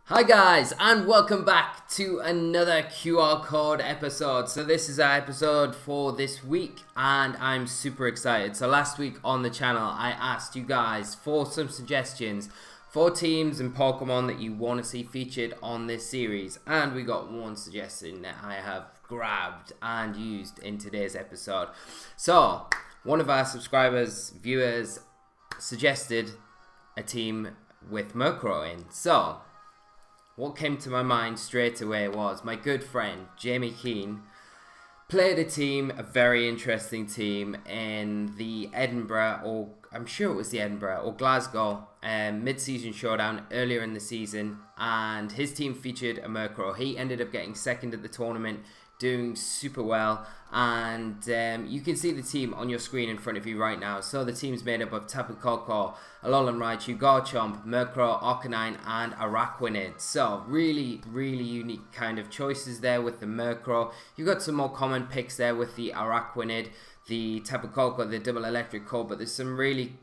Hi guys, and welcome back to another QR code episode. So this is our episode for this week and I'm super excited. So last week on the channel I asked you guys for some suggestions for teams and Pokemon that you want to see featured on this series, and we got one suggestion that I have grabbed and used in today's episode. So one of our subscribers, viewers, suggested a team with Murkrow in. So what came to my mind straight away was my good friend Jamie Keane played a team, a very interesting team, in the Edinburgh, or I'm sure it was the Edinburgh or Glasgow mid-season showdown earlier in the season, and his team featured a Murkrow. He ended up getting second at the tournament, doing super well, and you can see the team on your screen in front of you right now. So the team's made up of Tapu Koko, Alolan Raichu, Garchomp, Murkrow, Arcanine and Araquanid. So really unique kind of choices there with the Murkrow. You've got some more common picks there with the Araquanid, the Tapu Koko, the double electric core, but there's some really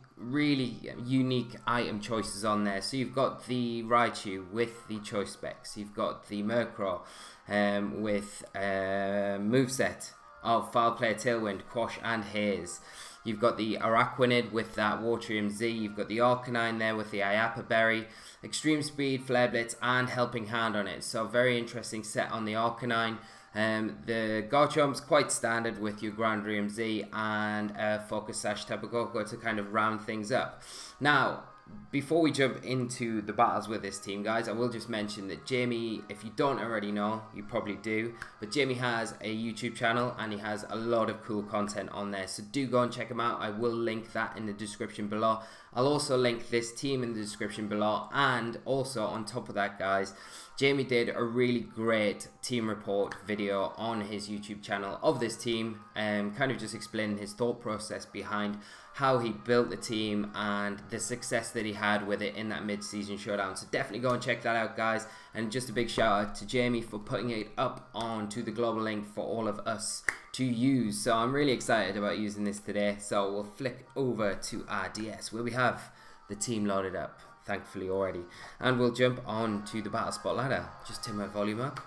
unique item choices on there. So you've got the Raichu with the choice specs, you've got the Murkrow with moveset of Foul Play, Tailwind, Quash and Haze. You've got the Araquanid with that Waterium Z, you've got the Arcanine there with the Iapa Berry, Extreme Speed, Flare Blitz and Helping Hand on it. So very interesting set on the Arcanine. The Garchomp's quite standard with your Groundrium Z and Focus Sash Tapu Koko to kind of round things up. Now, before we jump into the battles with this team, guys, I will just mention that Jamie, if you don't already know, you probably do, but Jamie has a YouTube channel and he has a lot of cool content on there, so do go and check him out. I will link that in the description below. I'll also link this team in the description below, and also on top of that, guys, Jamie did a really great team report video on his YouTube channel of this team, kind of just explaining his thought process behind how he built the team and the success that he had with it in that mid-season showdown. So definitely go and check that out, guys. And just a big shout out to Jamie for putting it up onto the global link for all of us to use. So I'm really excited about using this today. So we'll flick over to our DS where we have the team loaded up, thankfully already, and we'll jump on to the battle spot ladder. Just turn my volume up.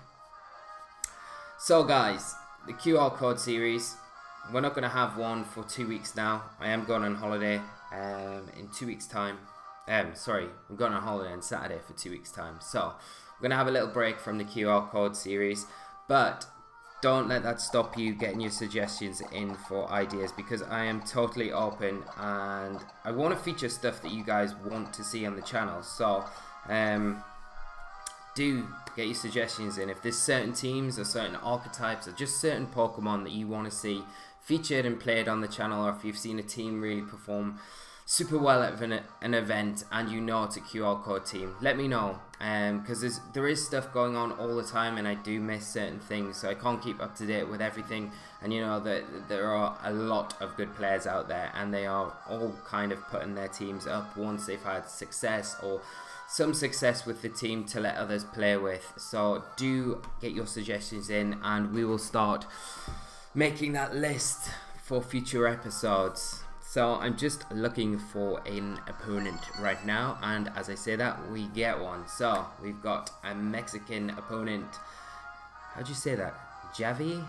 So guys, the QR code series, we're not going to have one for 2 weeks now. I am going on holiday in 2 weeks time. Sorry, I'm going on holiday on Saturday for 2 weeks time. So we're going to have a little break from the QR code series, but don't let that stop you getting your suggestions in for ideas, because I am totally open and I want to feature stuff that you guys want to see on the channel. So do get your suggestions in. If there's certain teams or certain archetypes or just certain Pokemon that you want to see featured and played on the channel, or if you've seen a team really perform super well at an event and you know it's a QR code team, let me know, because there is stuff going on all the time and I do miss certain things, so I can't keep up to date with everything. And you know that there are a lot of good players out there and they are all kind of putting their teams up once they've had success or some success with the team to let others play with. So do get your suggestions in and we will start making that list for future episodes. So I'm just looking for an opponent right now, and as I say that, we get one. So we've got a Mexican opponent. How'd you say that? Javi?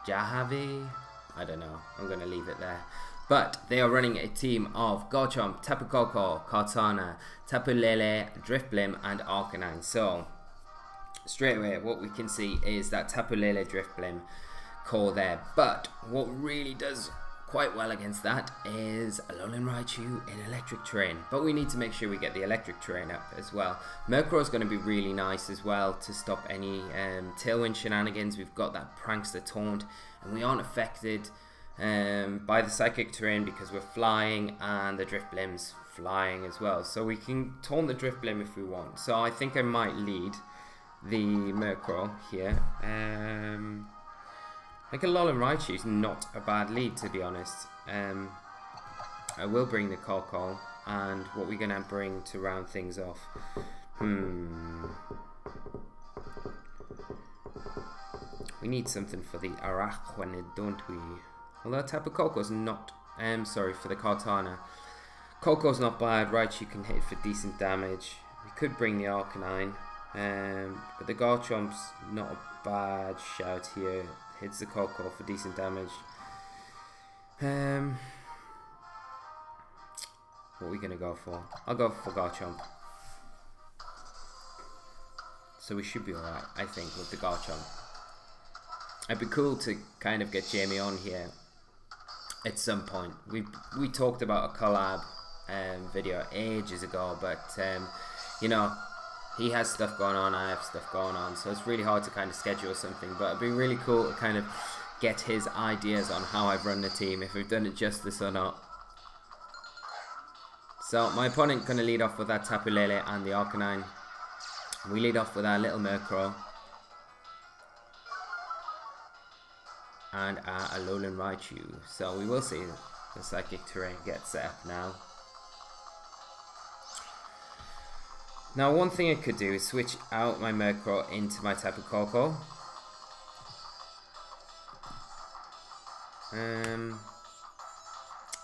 I don't know. I'm going to leave it there. But they are running a team of Garchomp, Tapu Koko, Kartana, Tapu Lele, Drifblim and Arcanine. So straight away what we can see is that Tapu Lele Drifblim core there. But what really does quite well against that is Alolan Raichu in Electric Terrain, but we need to make sure we get the Electric Terrain up as well. Murkrow is going to be really nice as well to stop any Tailwind shenanigans. We've got that Prankster Taunt and we aren't affected by the Psychic Terrain because we're flying, and the Drifblim's flying as well, so we can taunt the Drifblim if we want. So I think I might lead the Murkrow here. I think Alolan Raichu is not a bad lead, to be honest. I will bring the Koko, and what we're going to bring to round things off. We need something for the Araquanid, don't we? Although Tapu Koko's not... sorry, for the Kartana. Koko's not bad. Raichu can hit for decent damage. We could bring the Arcanine. But the Garchomp's not a bad shout here. Hits the Coco for decent damage. What are we gonna go for? I'll go for Garchomp. So we should be alright, I think, with the Garchomp. It'd be cool to kind of get Jamie on here at some point. We talked about a collab video ages ago, but you know, he has stuff going on, I have stuff going on, so it's really hard to kind of schedule something, but it'd be really cool to kind of get his ideas on how I've run the team, if we've done it justice or not. So my opponent going to lead off with that Tapu Lele and the Arcanine. We lead off with our little Murkrow and our Alolan Raichu. So we will see the Psychic Terrain get set up now. Now one thing I could do is switch out my Murkrow into my Tapu Koko.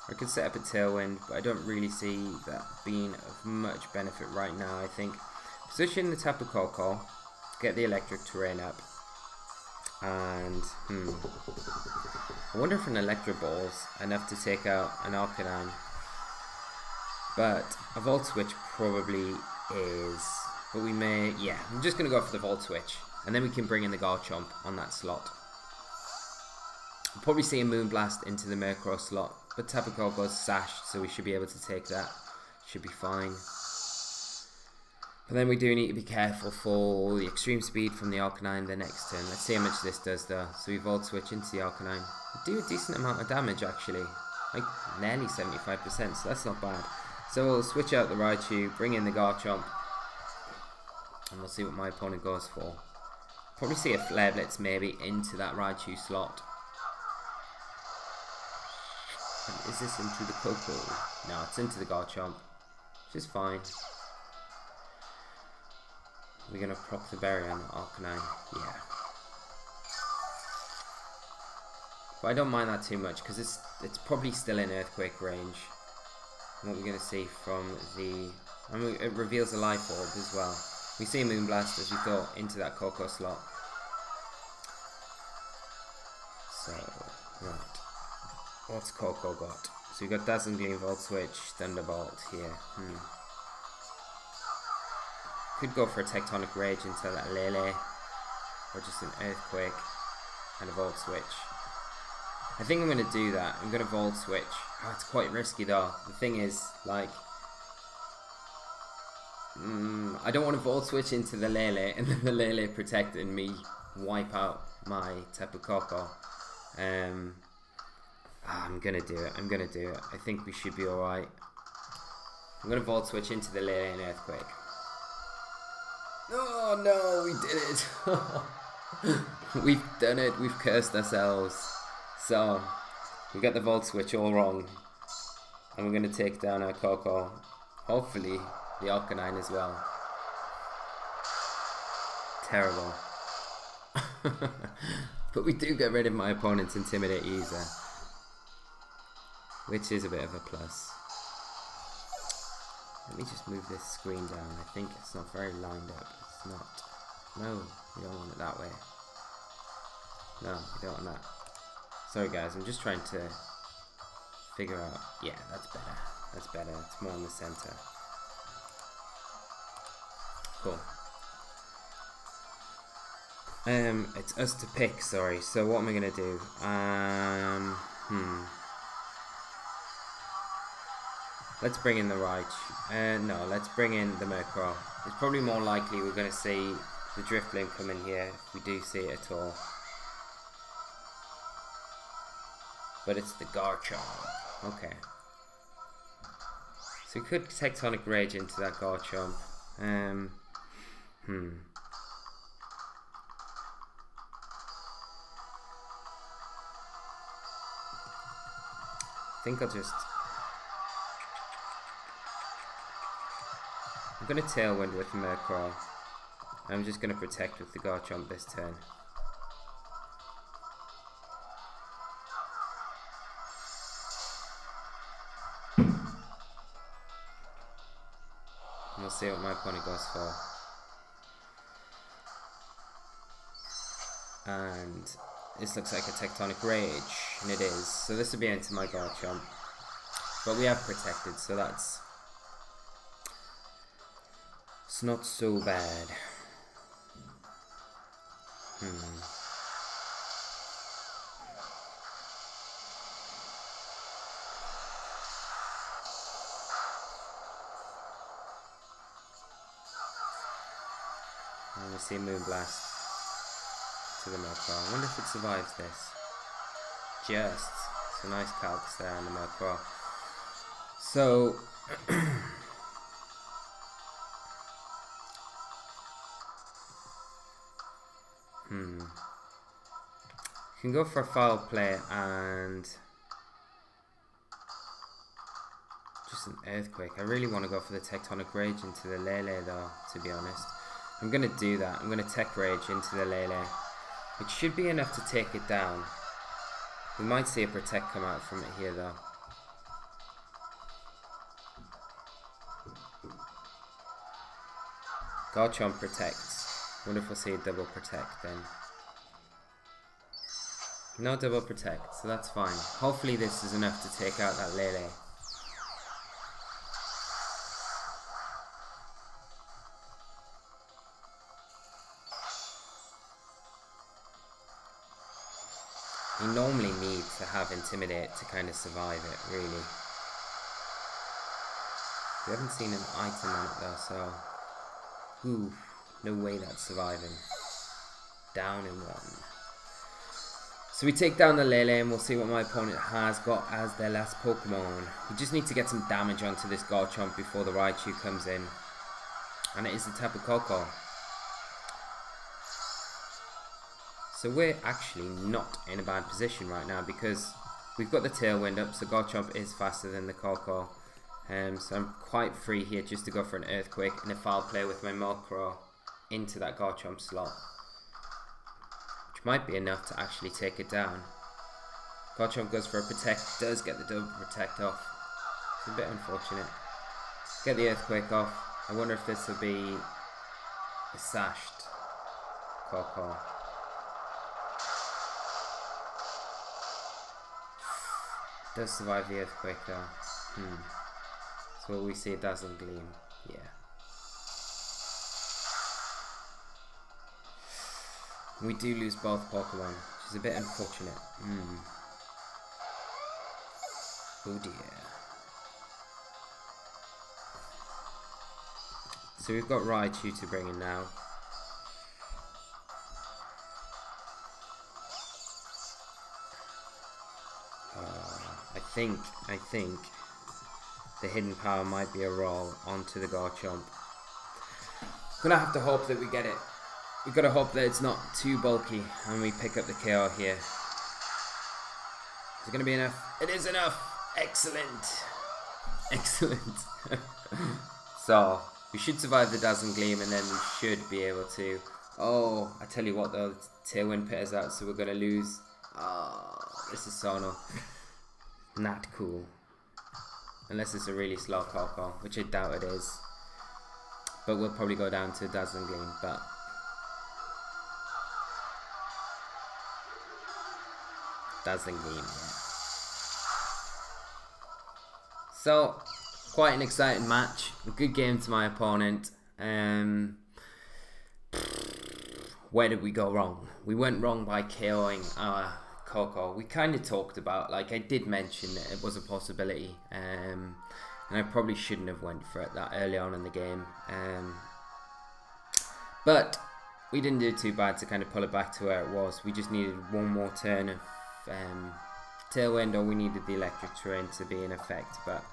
I could set up a Tailwind, but I don't really see that being of much benefit right now. I think position the Tapu Koko, get the Electric Terrain up, and I wonder if an Electro Ball's enough to take out an Arcanine, but a Volt Switch probably is, but we may, yeah, I'm just going to go for the Volt Switch, and then we can bring in the Garchomp on that slot. We'll probably see a Moonblast into the Murkrow slot, but Tapu Koko's sashed, so we should be able to take that. Should be fine. But then we do need to be careful for the Extreme Speed from the Arcanine the next turn. Let's see how much this does though. So we Volt Switch into the Arcanine. We do a decent amount of damage actually. Like nearly 75%, so that's not bad. So we'll switch out the Raichu, bring in the Garchomp, and we'll see what my opponent goes for. Probably see a Flare Blitz maybe into that Raichu slot. And is this into the Coco? No, it's into the Garchomp, which is fine. We're going to proc the berry on the Arcanine, yeah. But I don't mind that too much, because it's probably still in Earthquake range. And what we're going to see from the... I mean, it reveals a Life Orb as well. We see a Moonblast, as we thought, into that Coco slot. So, right. What's Coco got? So we got Dazzling Gleam, Volt Switch, Thunderbolt here. Could go for a Tectonic Rage into that Lele, or just an Earthquake and a Volt Switch. I think I'm going to do that. I'm going to Volt Switch. Oh, it's quite risky though. The thing is, like, I don't want to Volt Switch into the Lele and then the Lele protect and me wipe out my Tapu Koko. I'm gonna do it. I'm gonna do it. I think we should be alright. I'm gonna Volt Switch into the Lele and Earthquake. Oh no, we did it. We've done it. We've cursed ourselves. So we got the Volt Switch all wrong, and we're gonna take down our Coco. Hopefully the Arcanine as well. Terrible. But we do get rid of my opponent's Intimidate user, which is a bit of a plus. Let me just move this screen down. I think it's not very lined up. It's not. No, we don't want it that way. No, we don't want that. Sorry guys, I'm just trying to figure out. Yeah, that's better. That's better. It's more in the center. Cool. It's us to pick, sorry. So what am I gonna do? Let's bring in the Raichu. No, let's bring in the Murkrow. It's probably more likely we're gonna see the Drifblim come in here, if we do see it at all. But it's the Garchomp. Okay. So we could Tectonic Rage into that Garchomp. I think I'll just... I'm going to Tailwind with Murkrow. I'm just going to protect with the Garchomp this turn. And we'll see what my opponent goes for. And this looks like a Tectonic Rage, and it is. So this will be into my Garchomp. But we have protected, so it's not so bad. And we see Moonblast to the Murkrow. I wonder if it survives this. Just. It's a nice calcs there on the Murkrow. So you can go for a foul play and just an Earthquake. I really want to go for the Tectonic Rage into the Lele though, to be honest. I'm going to do that. I'm going to Tech Rage into the Lele. It should be enough to take it down. We might see a Protect come out from it here though. Garchomp protects. Wonder if we'll see a double protect then. No double protect, so that's fine. Hopefully this is enough to take out that Lele. You normally need to have Intimidate to kind of survive it, really. We haven't seen an item on it though, so... Ooh, no way that's surviving. Down in 1. So we take down the Lele and we'll see what my opponent has got as their last Pokemon. We just need to get some damage onto this Garchomp before the Raichu comes in. And it is the Tapu Koko. So we're actually not in a bad position right now because we've got the Tailwind up, so Garchomp is faster than the Koko. So I'm quite free here just to go for an Earthquake and a foul play with my Murkrow into that Garchomp slot. Which might be enough to actually take it down. Garchomp goes for a Protect, does get the double Protect off. It's a bit unfortunate. Get the Earthquake off. I wonder if this will be a sashed Koko. Does survive the Earthquake though. So will we see a Dazzling Gleam? Yeah. We do lose both Pokemon, which is a bit unfortunate. Oh dear. So we've got Raichu to bring in now. I think the hidden power might be a roll onto the Garchomp. Gonna have to hope that we get it. We gotta hope that it's not too bulky and we pick up the KO here. Is it gonna be enough? It is enough! Excellent! Excellent! So, we should survive the Dazzling Gleam and then we should be able to... Oh, I tell you what though, the Tailwind pit is out, so we're gonna lose... Oh, this is so not cool. Unless it's a really slow Koko, which I doubt it is. But we'll probably go down to Dazzling Gleam, but... Dazzling Gleam, yeah. So, quite an exciting match. A good game to my opponent. Where did we go wrong? We went wrong by KOing our Koko. We kind of talked about, like I did mention that it was a possibility, and I probably shouldn't have went for it that early on in the game, but we didn't do too bad to kind of pull it back to where it was. We just needed one more turn of Tailwind, or we needed the Electric Terrain to be in effect, but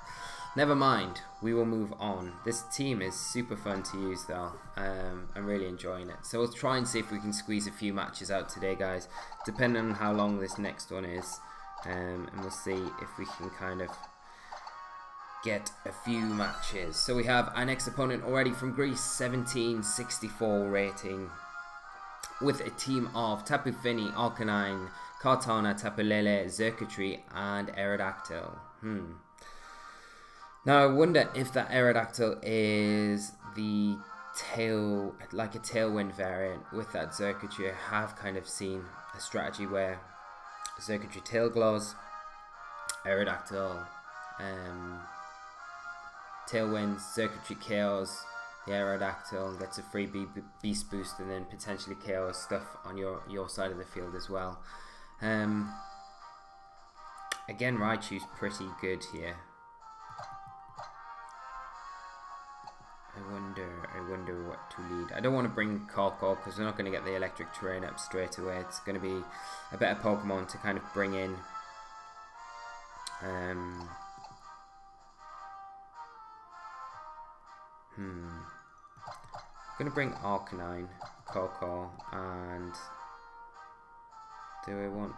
never mind, we will move on. This team is super fun to use though. I'm really enjoying it. So we'll try and see if we can squeeze a few matches out today, guys, depending on how long this next one is. And we'll see if we can kind of get a few matches. So we have our next opponent already from Greece, 1764 rating, with a team of Tapu Fini, Arcanine, Kartana, Tapu Lele, Xurkitree, and Aerodactyl. Now I wonder if that Aerodactyl is the like a Tailwind variant with that circuitry. I have kind of seen a strategy where circuitry Tail Glows, Aerodactyl, Tailwind, circuitry KOs the Aerodactyl and gets a free beast boost, and then potentially KOs stuff on your side of the field as well. Again, Raichu's pretty good here. I wonder what to lead. I don't want to bring Coco because we're not going to get the electric terrain up straight away. It's going to be a better Pokemon to kind of bring in. I'm going to bring Arcanine, Coco, and do I want...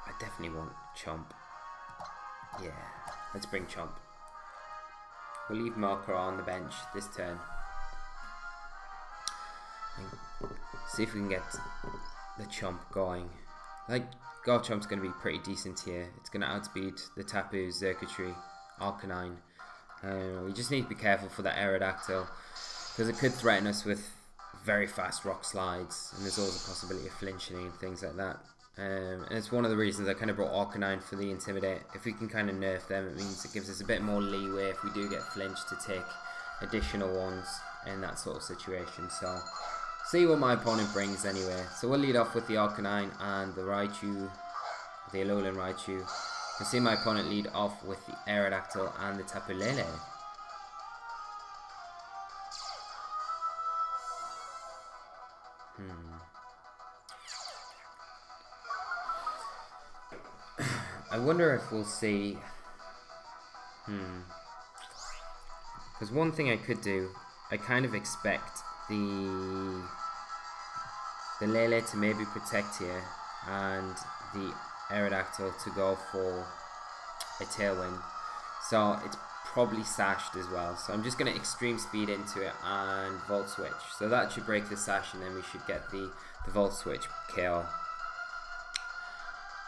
I definitely want Chomp. Yeah, let's bring Chomp. We'll leave Makesure on the bench this turn. And see if we can get the Chomp going. Like, Garchomp's going to be pretty decent here. It's going to outspeed the Tapu, Circuitry, Arcanine. We just need to be careful for that Aerodactyl, because it could threaten us with very fast rock slides, and there's always a possibility of flinching and things like that. And it's one of the reasons I kind of brought Arcanine for the Intimidate. If we can kind of nerf them, it means it gives us a bit more leeway if we do get flinched to take additional ones in that sort of situation. So, see what my opponent brings anyway. So we'll lead off with the Arcanine and the Raichu, the Alolan Raichu. We'll see my opponent lead off with the Aerodactyl and the Tapu Lele. I wonder if we'll see... Because one thing I could do, I kind of expect the Lele to maybe protect here, and the Aerodactyl to go for a Tailwind. So it's probably sashed as well. So I'm just going to Extreme Speed into it and Volt Switch. So that should break the sash, and then we should get the Volt Switch KO.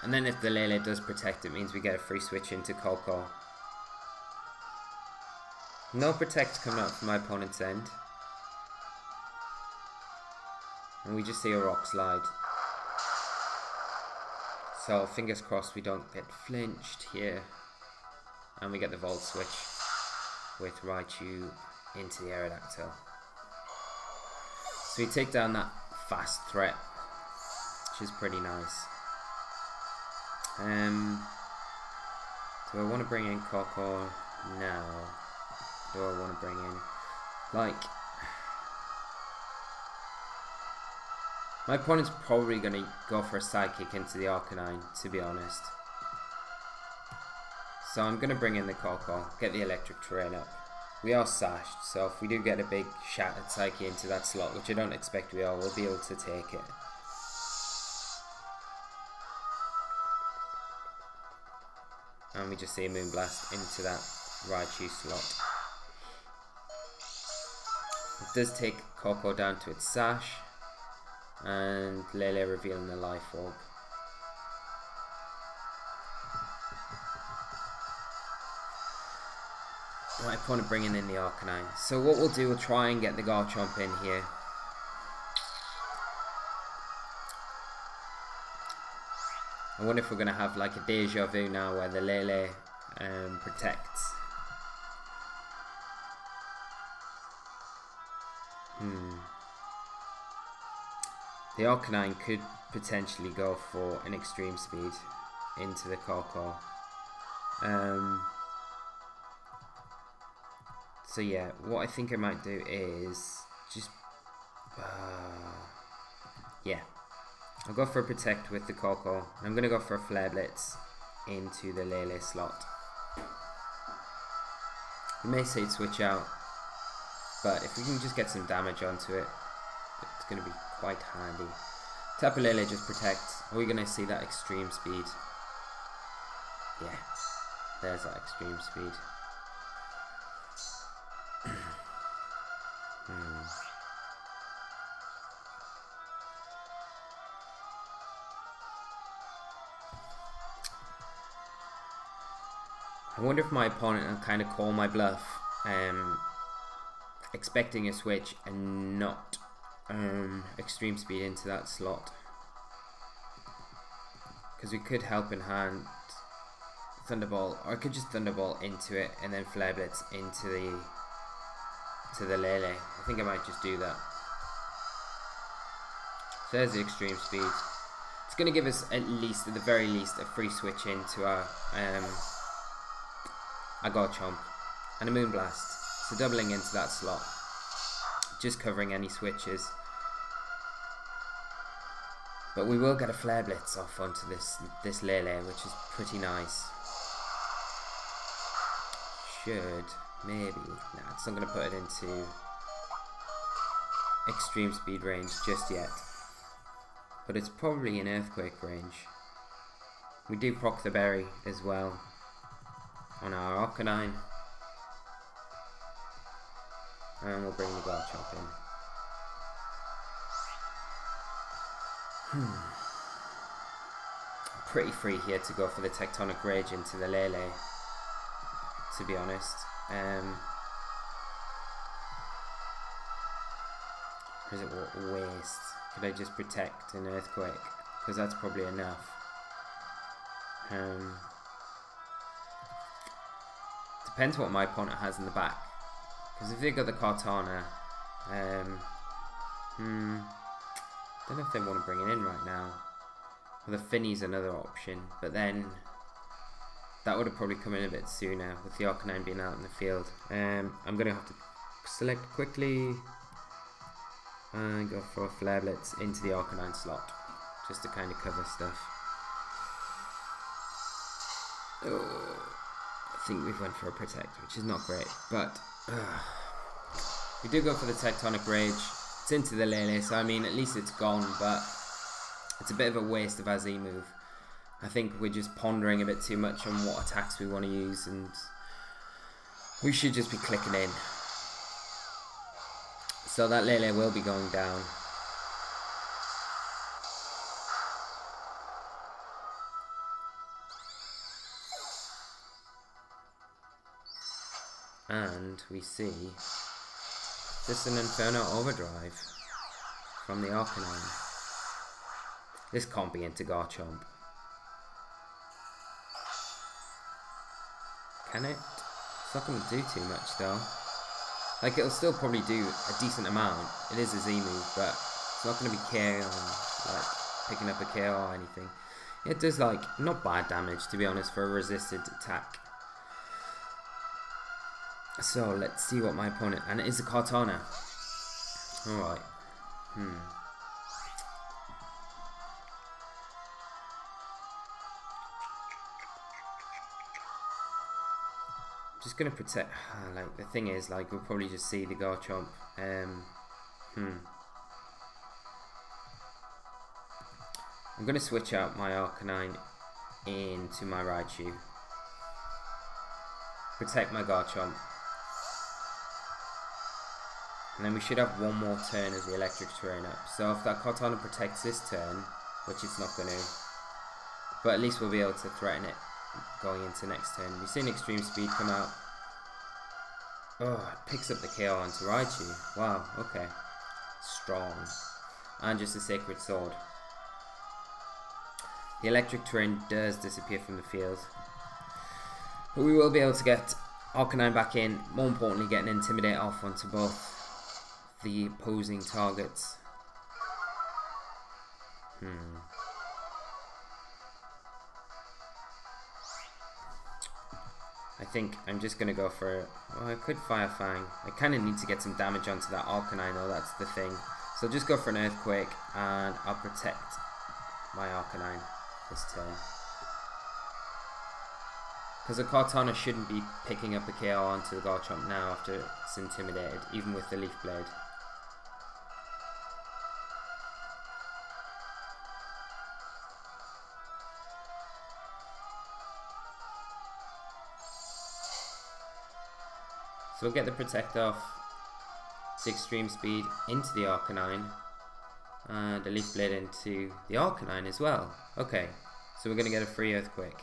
And then if the Lele does protect, it means we get a free switch into Coco. No protect coming out from my opponent's end. And we just see a rock slide. So fingers crossed we don't get flinched here. And we get the Volt Switch with Raichu into the Aerodactyl. So we take down that fast threat, which is pretty nice. Do I want to bring in Coco now? Do I want to bring in, like, my opponent's probably going to go for a Psychic into the Arcanine, to be honest. So I'm going to bring in the Coco, get the electric terrain up. We are sashed, so if we do get a big shattered Psyche into that slot, which I don't expect we are, we'll be able to take it. And we just see a Moonblast into that Raichu slot. It does take Coco down to its sash, and Lele revealing the Life Orb. My opponent bringing in the Arcanine. So what we'll do, we'll try and get the Garchomp in here. I wonder if we're going to have like a deja vu now where the Lele protects. The Arcanine could potentially go for an Extreme Speed into the Coco. So yeah, what I think I might do is just... yeah. I'll go for a Protect with the Coco. I'm going to go for a Flare Blitz into the Lele slot. You may say switch out, but if we can just get some damage onto it, it's going to be quite handy. Tapu Lele just protects. Are we going to see that Extreme Speed? Yeah, there's that Extreme Speed. I wonder if my opponent will kind of call my bluff expecting a switch and not extreme speed into that slot, because we could help in hand Thunderbolt, or I could just Thunderbolt into it and then Flare Blitz into the Lele. I think I might just do that. So there's the extreme speed. It's going to give us at least, at the very least, a free switch into our Garchomp and a Moonblast. So doubling into that slot, just covering any switches. But we will get a Flare Blitz off onto this Lele, which is pretty nice. Should, maybe, nah, it's not going to put it into extreme speed range just yet. But it's probably in Earthquake range. We do proc the berry as well on our Arcanine. And we'll bring the Garchomp in. Pretty free here to go for the Tectonic Rage into the Lele, to be honest. Or is it waste? Could I just protect an Earthquake? Because that's probably enough. Depends what my opponent has in the back. Because if they've got the Kartana, don't know if they want to bring it in right now. Well, the Finny's another option, but then that would have probably come in a bit sooner with the Arcanine being out in the field. I'm going to have to select quickly and go for a Flare Blitz into the Arcanine slot, just to kind of cover stuff. Oh, I think we've went for a Protect, which is not great, but we do go for the Tectonic Rage. It's into the Lele, so I mean at least it's gone, but it's a bit of a waste of our Z move. I think we're just pondering a bit too much on what attacks we want to use, and we should just be clicking in. So that Lele will be going down. And we see just an Inferno Overdrive from the Arcanine. This can't be into Garchomp. Can it? It's not going to do too much though. Like, it'll still probably do a decent amount. It is a Z move, but it's not going to be KO, like picking up a KO or anything. It does, like, not bad damage, to be honest, for a resisted attack. So let's see what my opponent, and it is a Kartana. Alright. Just gonna protect. Like, the thing is, like, we'll probably just see the Garchomp. I'm gonna switch out my Arcanine into my Raichu. Protect my Garchomp. And then we should have one more turn as the electric terrain up. So if that Kartana protects this turn, which it's not gonna, but at least we'll be able to threaten it going into next turn. We've seen extreme speed come out. Oh, it picks up the KO onto Raichu. Wow, okay. Strong. And just a Sacred Sword. The electric terrain does disappear from the field. But we will be able to get Arcanine back in. More importantly, get an Intimidate off onto both the opposing targets. I think I'm just going to go for, well, I could Fire Fang. I kind of need to get some damage onto that Arcanine though, that's the thing. So I'll just go for an Earthquake and I'll protect my Arcanine this turn. Because the Kartana shouldn't be picking up a KO onto the Garchomp now after it's intimidated, even with the Leaf Blade. So we'll get the Protect off, it's Extreme Speed into the Arcanine, and a Leaf Blade into the Arcanine as well. Okay, so we're going to get a free Earthquake.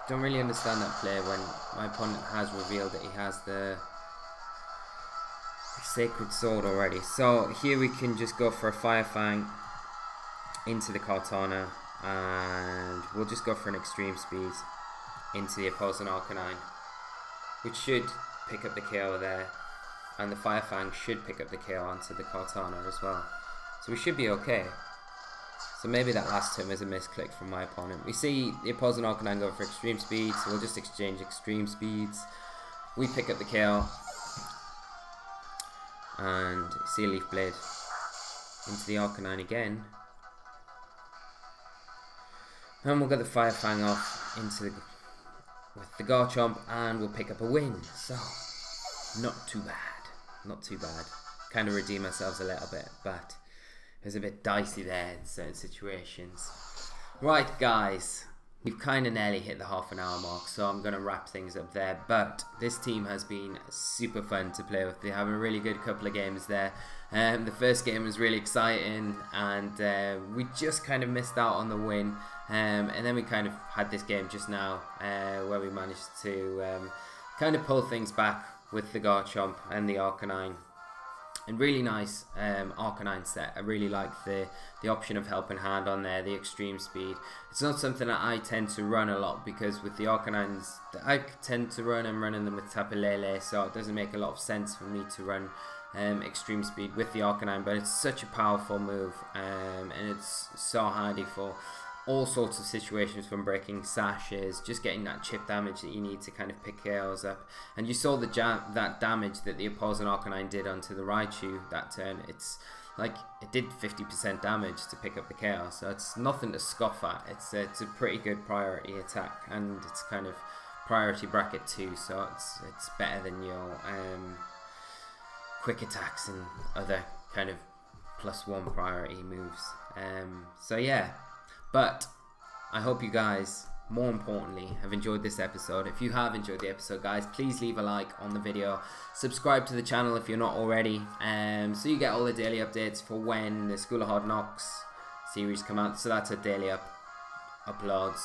don't really understand that play when my opponent has revealed that he has the Sacred Sword already. So here we can just go for a Fire Fang into the Kartana, and we'll just go for an Extreme Speed into the opposing Arcanine, which should pick up the KO there, and the Fire Fang should pick up the KO onto the Kartana as well. So we should be okay. So maybe that last turn is a misclick from my opponent. We see the opposing Arcanine go for Extreme Speed, so we'll just exchange Extreme Speeds. We pick up the KO, and see a Leaf Blade into the Arcanine again. And we'll get the Fire Fang off into with the Garchomp, and we'll pick up a win. So, not too bad. Not too bad. Kind of redeem ourselves a little bit, but it was a bit dicey there in certain situations. Right, guys. We've kind of nearly hit the half-an-hour mark, so I'm going to wrap things up there. But this team has been super fun to play with. They have a really good couple of games there. The first game was really exciting, and we just kind of missed out on the win. And then we kind of had this game just now where we managed to kind of pull things back with the Garchomp and the Arcanine. And really nice Arcanine set. I really like the option of Helping Hand on there, the Extreme Speed. It's not something that I tend to run a lot, because with the Arcanines that I tend to run, I'm running them with Tapu Lele, so it doesn't make a lot of sense for me to run Extreme Speed with the Arcanine. But it's such a powerful move, and it's so handy for all sorts of situations, from breaking sashes, just getting that chip damage that you need to kind of pick KOs up. And you saw that damage that the opposing Arcanine did onto the Raichu that turn. It's like it did 50% damage to pick up the KO, so it's nothing to scoff at. It's a pretty good priority attack, and it's kind of priority bracket too, so it's better than your quick attacks and other kind of +1 priority moves. So yeah. But I hope you guys, more importantly, have enjoyed this episode. If you have enjoyed the episode, guys, please leave a like on the video. Subscribe to the channel if you're not already, so you get all the daily updates for when the School of Hard Knocks series come out. So that's a daily uploads.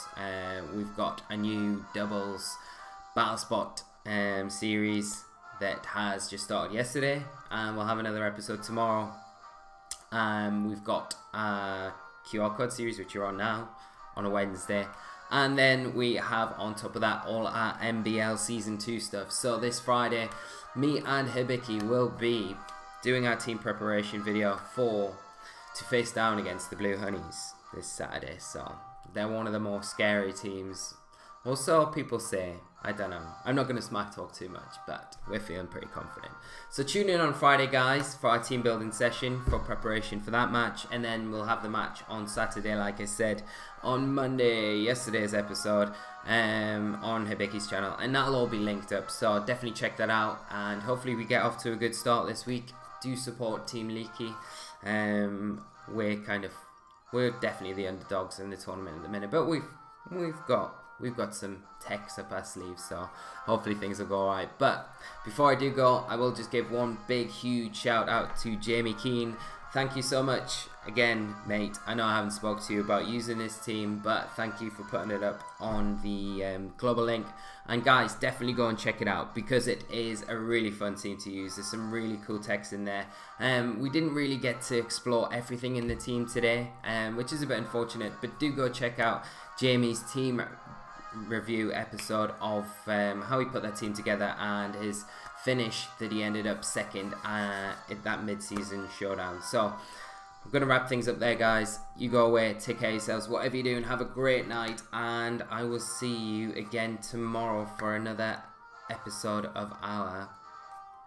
We've got a new doubles Battle Spot series that has just started yesterday, and we'll have another episode tomorrow. We've got QR Code series, which you're on now on a Wednesday, and then we have on top of that all our MBL Season 2 stuff. So this Friday, me and Hibiki will be doing our team preparation video to face down against the Blue Honeys this Saturday. So they're one of the more scary teams, or so people say. I don't know. I'm not going to smack talk too much, but we're feeling pretty confident. So tune in on Friday, guys, for our team building session for preparation for that match. And then we'll have the match on Saturday, like I said, on Monday, yesterday's episode, on Hibiki's channel. And that'll all be linked up, so definitely check that out. And hopefully we get off to a good start this week. Do support Team Leaky. We're definitely the underdogs in the tournament at the minute, but we've got some techs up our sleeves, so hopefully things will go alright. But before I do go, I will just give one big huge shout out to Jamie Keane. Thank you so much again, mate. I know I haven't spoke to you about using this team, but thank you for putting it up on the global link. And guys, definitely go and check it out, because it is a really fun team to use. There's some really cool techs in there. We didn't really get to explore everything in the team today, which is a bit unfortunate, but do go check out Jamie's team review episode of how he put that team together and his finish that he ended up second at that mid-season showdown. So I'm going to wrap things up there, guys. You go away, take care of yourselves, whatever you're doing, have a great night, and I will see you again tomorrow for another episode of our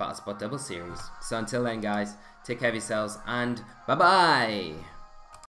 Battle Spot Double Series. So until then, guys, take care of yourselves, and bye-bye!